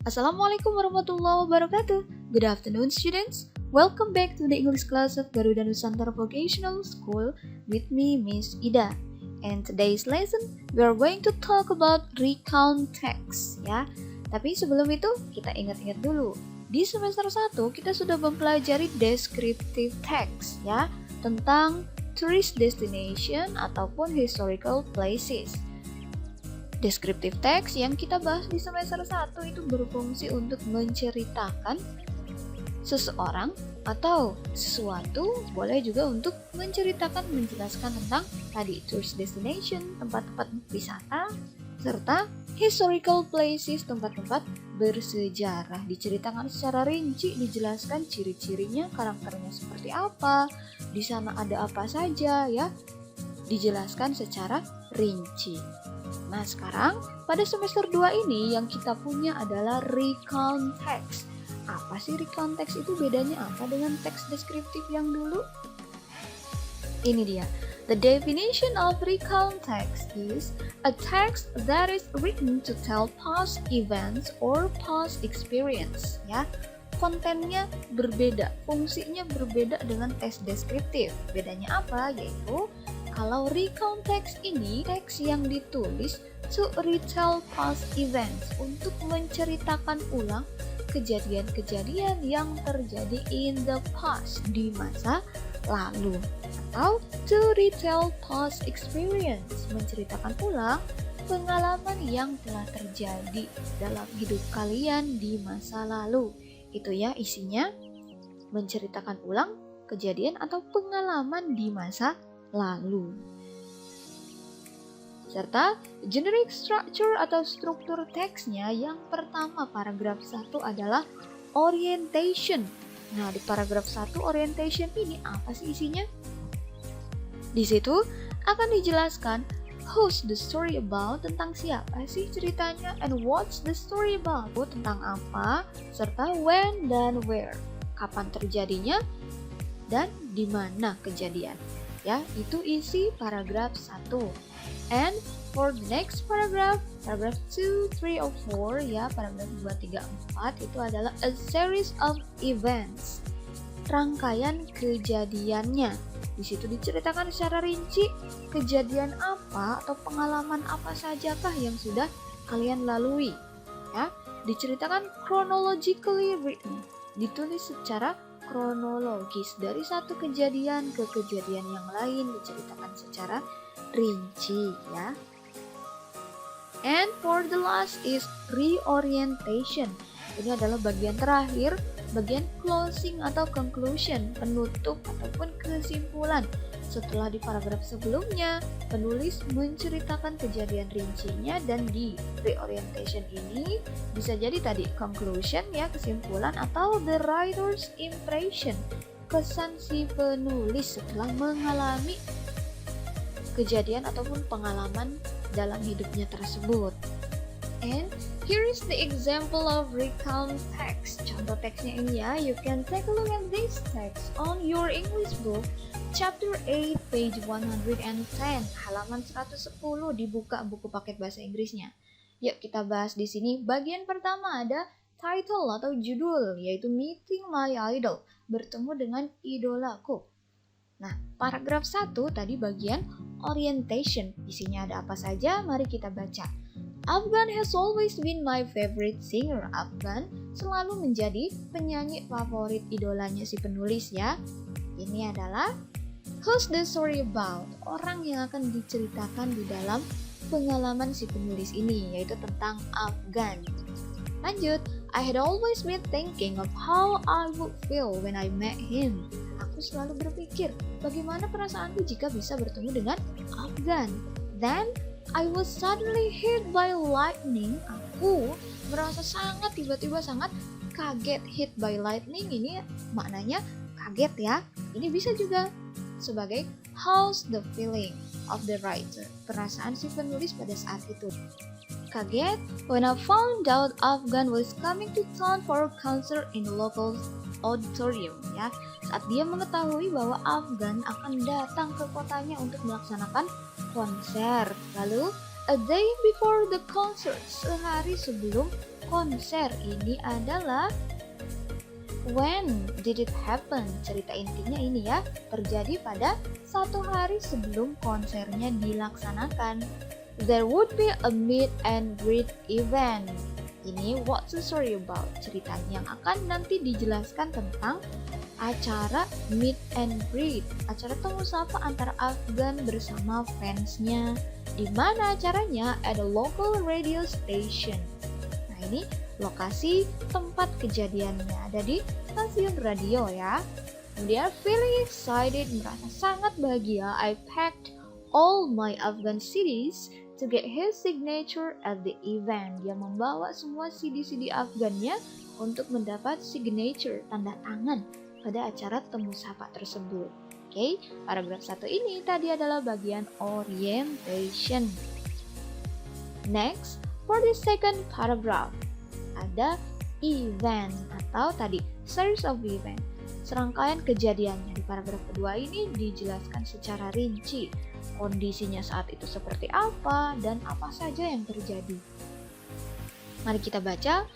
Assalamualaikum warahmatullahi wabarakatuh. Good afternoon, students. Welcome back to the English class of Garuda Nusantara Vocational School with me, Miss Ida. And today's lesson, we are going to talk about recount text, ya. Tapi sebelum itu, kita ingat-ingat dulu. Di semester 1, kita sudah mempelajari descriptive text, ya, tentang tourist destination ataupun historical places. Descriptive text yang kita bahas di semester 1 itu berfungsi untuk menceritakan seseorang atau sesuatu, boleh juga untuk menjelaskan tentang tadi tourist destination, tempat-tempat wisata, serta historical places, tempat-tempat bersejarah. Diceritakan secara rinci, dijelaskan ciri-cirinya, karakternya seperti apa, di sana ada apa saja, ya, dijelaskan secara rinci. Nah, sekarang pada semester 2 ini yang kita punya adalah recount text. Apa sih recount text itu, bedanya apa dengan teks deskriptif yang dulu? Ini dia. The definition of recount text is a text that is written to tell past events or past experience, ya. Kontennya berbeda, fungsinya berbeda dengan teks deskriptif. Bedanya apa? Yaitu kalau recount text ini teks yang ditulis to retell past events, untuk menceritakan ulang kejadian-kejadian yang terjadi in the past, di masa lalu. Atau to retell past experience, menceritakan ulang pengalaman yang telah terjadi dalam hidup kalian di masa lalu. Itu ya isinya, menceritakan ulang kejadian atau pengalaman di masa lalu. Serta generic structure atau struktur teksnya, yang pertama paragraf 1 adalah orientation. Nah, di paragraf 1 orientation ini apa sih isinya? Di situ akan dijelaskan who's the story about, tentang siapa sih ceritanya, and what's the story about, tentang apa, serta when dan where, kapan terjadinya dan di mana kejadian. Ya, itu isi paragraf 1. And for the next paragraph 2, 3, or 4, ya, paragraf 2, 3, 4 itu adalah a series of events, rangkaian kejadiannya. Di situ diceritakan secara rinci kejadian apa atau pengalaman apa sajakah yang sudah kalian lalui. Ya, diceritakan chronologically written, ditulis secara kronologis dari satu kejadian ke kejadian yang lain, diceritakan secara rinci, ya. And for the last is reorientation. Ini adalah bagian terakhir, bagian closing atau conclusion, penutup ataupun kesimpulan. Setelah di paragraf sebelumnya penulis menceritakan kejadian rincinya, dan di reorientation ini bisa jadi tadi conclusion, ya, kesimpulan, atau the writer's impression, kesan si penulis setelah mengalami kejadian ataupun pengalaman dalam hidupnya tersebut. And here is the example of recount text. Contoh teksnya ini, ya. You can take a look at this text on your English book, chapter 8, page 110, halaman 110, dibuka buku paket bahasa Inggrisnya. Yuk kita bahas di sini. Bagian pertama ada title atau judul, yaitu Meeting My Idol, bertemu dengan idolaku. Nah, paragraf 1 tadi bagian orientation. Isinya ada apa saja? Mari kita baca. Afgan has always been my favorite singer. Afgan selalu menjadi penyanyi favorit idolanya si penulis, ya. Ini adalah who's the story about, orang yang akan diceritakan di dalam pengalaman si penulis ini, yaitu tentang Afgan. Lanjut, I had always been thinking of how I would feel when I met him. Aku selalu berpikir bagaimana perasaanku jika bisa bertemu dengan Afgan. Then I was suddenly hit by lightning. Aku merasa sangat tiba-tiba sangat kaget. Hit by lightning ini maknanya kaget, ya. Ini bisa juga sebagai how's the feeling of the writer, perasaan si penulis pada saat itu. Kaget when I found out Afgan was coming to town for a concert in the local auditorium, ya. Saat dia mengetahui bahwa Afgan akan datang ke kotanya untuk melaksanakan konser. Lalu, a day before the concert, sehari sebelum konser ini adalah when did it happen? Cerita intinya ini ya, terjadi pada 1 hari sebelum konsernya dilaksanakan. There would be a meet and greet event. Ini what's the story about? Ceritanya yang akan nanti dijelaskan tentang acara meet and greet, acara temu sapa antara Afgan bersama fansnya. Di mana acaranya? At a local radio station. Nah, ini lokasi tempat kejadiannya ada di stasiun radio ya. Dia feeling excited, merasa sangat bahagia. I packed all my Afghan CDs to get his signature at the event. Dia membawa semua CD-CD Afgannya untuk mendapat signature, tanda tangan pada acara temu sapa tersebut. Oke, paragraf 1 ini tadi adalah bagian orientation. Next, for the second paragraph, ada event atau tadi series of event. Serangkaian kejadiannya di paragraf kedua ini dijelaskan secara rinci. Kondisinya saat itu seperti apa dan apa saja yang terjadi. Mari kita baca.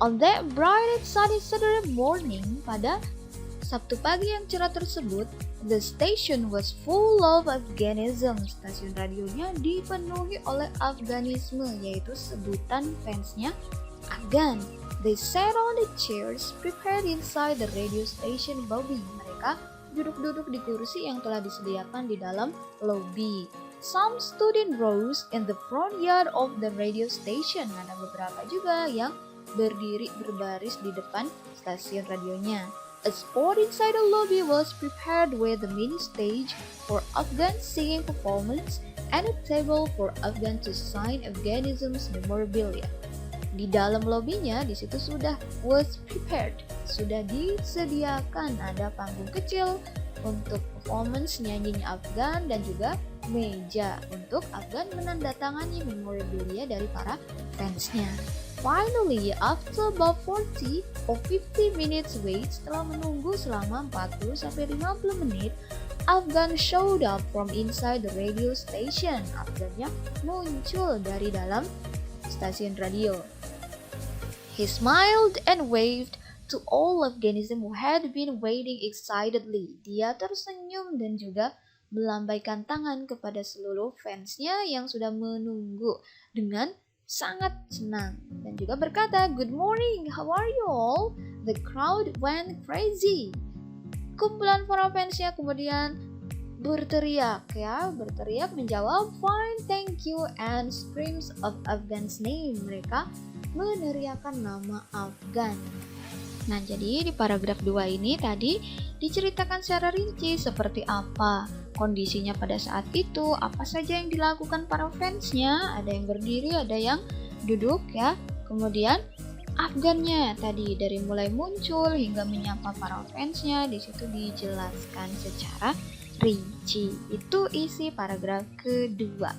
On that bright and sunny Saturday morning, pada Sabtu pagi yang cerah tersebut, the station was full of Afghanism. Stasiun radionya dipenuhi oleh Afganisme, yaitu sebutan fansnya Afgan. They sat on the chairs prepared inside the radio station lobby. Mereka duduk-duduk di kursi yang telah disediakan di dalam lobby. Some stood in rows in the front yard of the radio station. Ada beberapa juga yang berdiri berbaris di depan stasiun radionya. A spot inside the lobby was prepared with a mini stage for Afghan singing performance and a table for Afghan to sign Afghanism's memorabilia. Di dalam lobbynya, di situ sudah was prepared, sudah disediakan ada panggung kecil untuk performance nyanyinya Afgan dan juga meja untuk Afgan menandatangani memorabilia dari para fansnya. Finally, after about 40 or 50 minutes wait, setelah menunggu selama 40-50 menit, Afgan showed up from inside the radio station. Afgannya muncul dari dalam stasiun radio. He smiled and waved to all Afghanism who had been waiting excitedly. Dia tersenyum dan juga melambaikan tangan kepada seluruh fansnya yang sudah menunggu dengan sangat senang. Dan juga berkata, "Good morning, how are you all?" The crowd went crazy. Kumpulan para fansnya kemudian berteriak menjawab, "Fine, thank you," and screams of Afghan's name. Mereka meneriakkan nama Afgan. Nah, jadi di paragraf 2 ini tadi diceritakan secara rinci seperti apa kondisinya pada saat itu, apa saja yang dilakukan para fansnya, ada yang berdiri, ada yang duduk ya. Kemudian Afgannya tadi dari mulai muncul hingga menyapa para fansnya, di situ dijelaskan secara rinci. Itu isi paragraf kedua.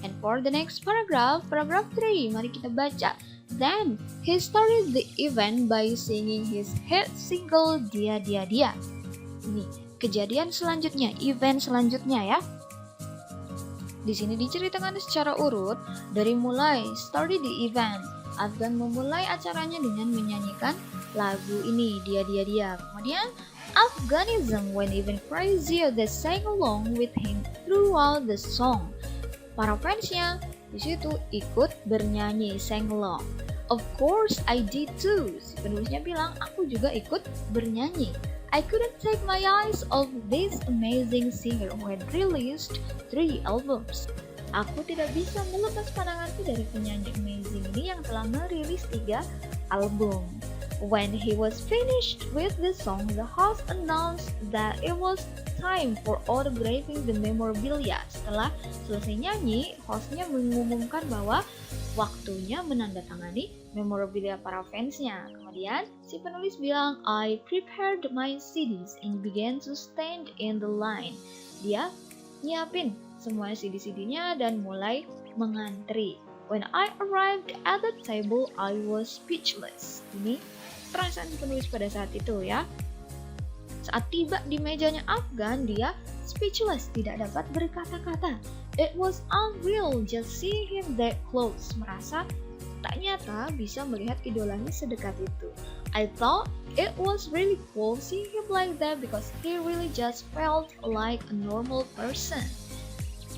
And for the next paragraph, paragraph 3, mari kita baca. Then, he started the event by singing his hit single Dia Dia Dia. Ini kejadian selanjutnya, event selanjutnya ya. Di sini diceritakan secara urut dari mulai started the event. Afgan memulai acaranya dengan menyanyikan lagu ini Dia Dia Dia. Kemudian Afghanism went even crazier. They sang along with him throughout the song. Para fansnya di situ ikut bernyanyi, sang along. Of course I did too. Si penulisnya bilang, aku juga ikut bernyanyi. I couldn't take my eyes off this amazing singer who had released 3 albums. Aku tidak bisa melepas pandanganku dari penyanyi amazing ini yang telah merilis 3 album. When he was finished with the song, the host announced that it was time for autographing the memorabilia. Setelah selesai nyanyi, hostnya mengumumkan bahwa waktunya menandatangani memorabilia para fansnya. Kemudian si penulis bilang, I prepared my CDs and began to stand in the line. Dia nyiapin semua CD-CD-nya dan mulai mengantri. When I arrived at the table, I was speechless. Ini perasaan penulis pada saat itu ya. Saat tiba di mejanya Afgan, dia speechless, tidak dapat berkata-kata. It was unreal just seeing him that close. Merasa tak tak nyata bisa melihat idolanya sedekat itu. I thought it was really cool seeing him like that because he really just felt like a normal person.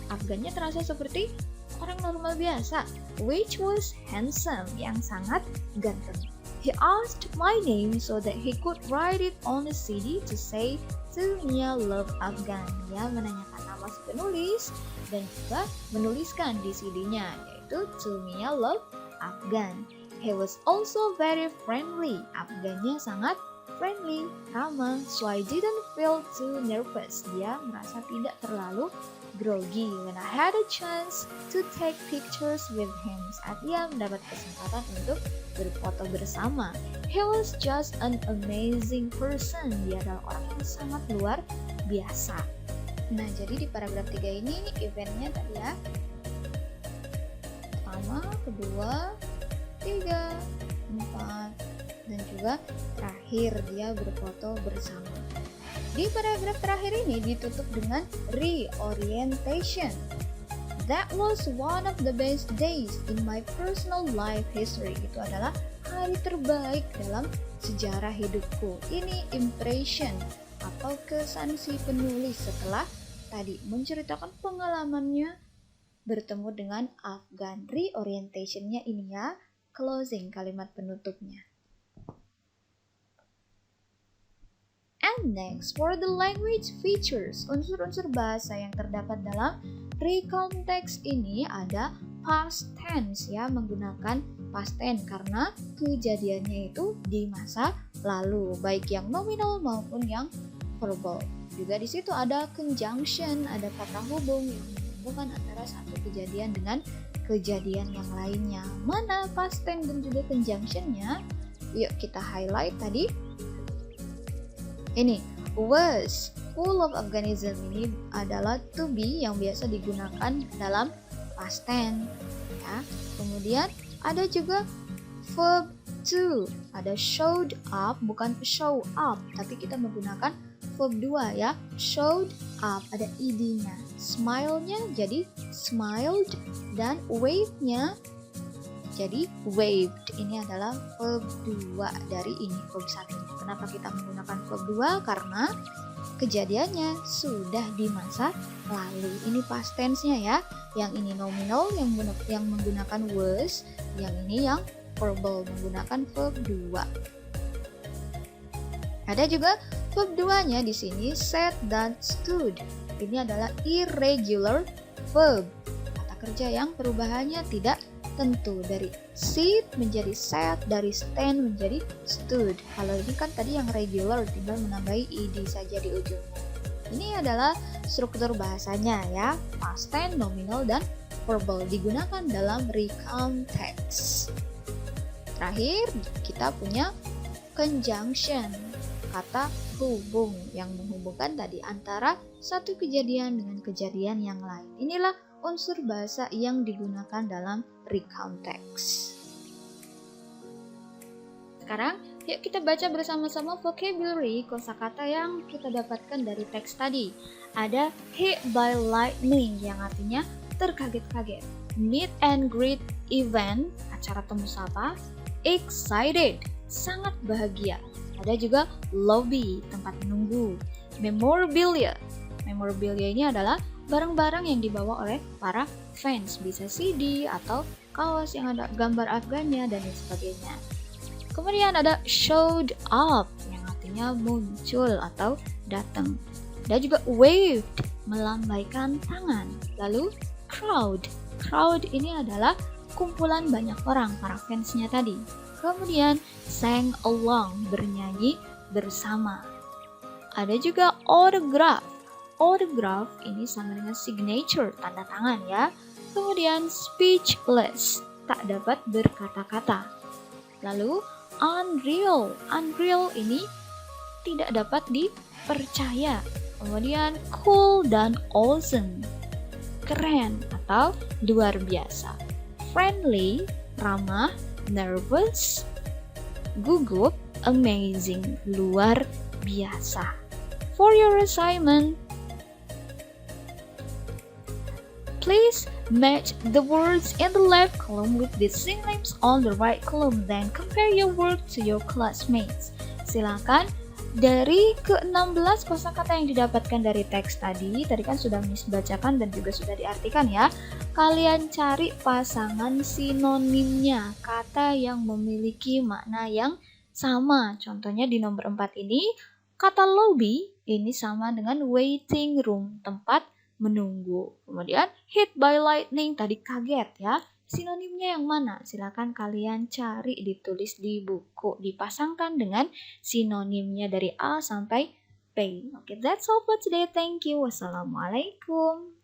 Afgannya terasa seperti orang normal biasa, which was handsome, yang sangat ganteng. He asked my name so that he could write it on the CD to say, Sumia love Afgan. Dia menanyakan nama si penulis dan juga menuliskan di CD-nya, yaitu Sumia love Afgan. He was also very friendly. Afgannya sangat friendly, ramah, so I didn't feel too nervous. Dia merasa tidak terlalu grogi when I had a chance to take pictures with him. Saat dia mendapat kesempatan untuk berfoto bersama. He was just an amazing person. Dia adalah orang yang sangat luar biasa. Nah, jadi di paragraf 3 ini eventnya tadi ya. Pertama, kedua, 3, 4, dan juga terakhir dia berfoto bersama. Di paragraf terakhir ini ditutup dengan reorientation. That was one of the best days in my personal life history. Itu adalah hari terbaik dalam sejarah hidupku. Ini impression atau kesan si penulis setelah tadi menceritakan pengalamannya bertemu dengan Afgan. Reorientation-nya ini ya, closing kalimat penutupnya. And next, for the language features, unsur-unsur bahasa yang terdapat dalam recount text ini ada past tense ya, menggunakan past tense karena kejadiannya itu di masa lalu, baik yang nominal maupun yang verbal. Juga di situ ada conjunction, ada kata hubung yang menghubungkan antara satu kejadian dengan kejadian yang lainnya. Mana past tense dan juga conjunction-nya? Yuk kita highlight tadi. Ini was full of Afghanism, ini adalah to be yang biasa digunakan dalam past tense ya. Kemudian ada juga verb to, ada showed up, bukan show up, tapi kita menggunakan verb 2 ya. Showed up ada id-nya, smile-nya jadi smiled, dan wave-nya jadi waved. Ini adalah verb 2 dari ini, verb 1. Kenapa kita menggunakan verb 2? Karena kejadiannya sudah di masa lalu. Ini past tense-nya ya. Yang ini nominal yang menggunakan was, yang ini yang verbal menggunakan verb 2. Ada juga verb 2-nya di sini, sat dan stood. Ini adalah irregular verb. Kata kerja yang perubahannya tidak tentu, dari sit menjadi sat, dari stand menjadi stood. Kalau ini kan tadi yang regular, tinggal menambahi id saja di ujungnya. Ini adalah struktur bahasanya ya, past tense, nominal, dan verbal, digunakan dalam recount text. Terakhir kita punya conjunction, kata hubung yang menghubungkan tadi antara satu kejadian dengan kejadian yang lain. Inilah unsur bahasa yang digunakan dalam recount text. Sekarang yuk kita baca bersama-sama vocabulary, kosakata yang kita dapatkan dari teks tadi. Ada hit by lightning yang artinya terkaget-kaget, meet and greet event, acara temu sapa, excited, sangat bahagia. Ada juga lobby, tempat menunggu, memorabilia. Memorabilia ini adalah barang-barang yang dibawa oleh para fans, bisa CD atau kaos yang ada gambar Afgannya dan lain sebagainya. Kemudian ada showed up yang artinya muncul atau datang. Ada juga waved, melambaikan tangan. Lalu crowd. Crowd ini adalah kumpulan banyak orang, para fansnya tadi. Kemudian sang along, bernyanyi bersama. Ada juga autograph. Autograph ini sama dengan signature, tanda tangan ya. Kemudian speechless, tak dapat berkata-kata. Lalu unreal. Unreal ini tidak dapat dipercaya. Kemudian cool dan awesome, keren atau luar biasa. Friendly, ramah, nervous, gugup, amazing, luar biasa. For your assignment, Please match the words in the left column with the synonyms on the right column. Then compare your work to your classmates. Silakan dari ke-16 kosakata yang didapatkan dari teks tadi kan sudah Miss bacakan dan juga sudah diartikan ya. Kalian cari pasangan sinonimnya, kata yang memiliki makna yang sama. Contohnya di nomor 4 ini, kata lobby ini sama dengan waiting room, tempat menunggu. Kemudian hit by lightning tadi kaget ya. Sinonimnya yang mana? Silakan kalian cari, ditulis di buku, dipasangkan dengan sinonimnya dari A sampai P. Oke, that's all for today. Thank you. Wassalamualaikum.